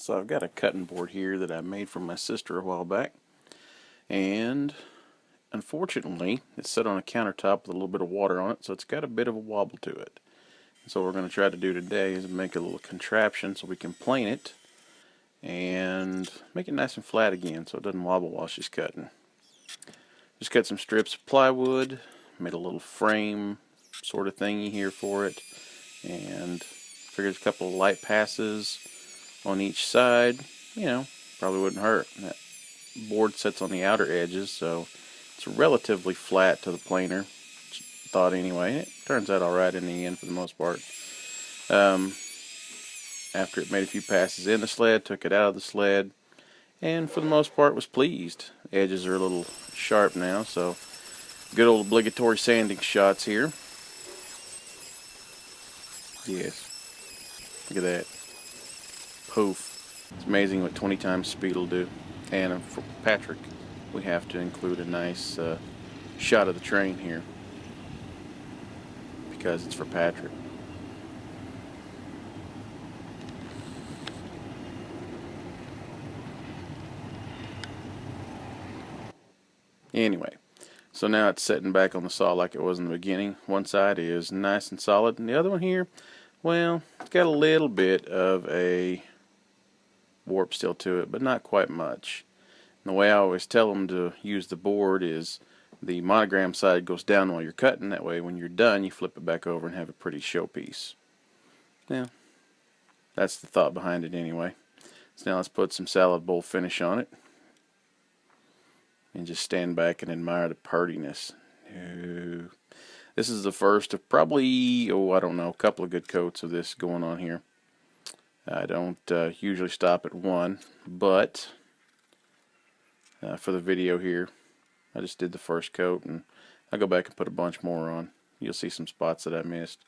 So I've got a cutting board here that I made for my sister a while back, and unfortunately it's set on a countertop with a little bit of water on it, so it's got a bit of a wobble to it. So what we're going to try to do today is make a little contraption so we can plane it and make it nice and flat again so it doesn't wobble while she's cutting. Just cut some strips of plywood, made a little frame sort of thingy here for it, and figured a couple of light passes on each side, probably wouldn't hurt. That board sits on the outer edges, so it's relatively flat to the planer, thought anyway. It turns out alright in the end for the most part. After it made a few passes in the sled, took it out of the sled, and for the most part was pleased. The edges are a little sharp now, so good old obligatory sanding shots here. Yes, look at that. Poof. It's amazing what 20 times speed will do. And for Patrick, we have to include a nice shot of the train here because it's for Patrick. Anyway, so now it's setting back on the saw like it was in the beginning. One side is nice and solid, and the other one here, well, it's got a little bit of a warp still to it, but not quite much. And the way I always tell them to use the board is the monogram side goes down while you're cutting. That way when you're done you flip it back over and have a pretty showpiece. Yeah, that's the thought behind it anyway. So now let's put some salad bowl finish on it and just stand back and admire the prettiness. This is the first of probably, I don't know, a couple of good coats of this going on here. I don't usually stop at one, but for the video here, I just did the first coat, and I'll go back and put a bunch more on. You'll see some spots that I missed.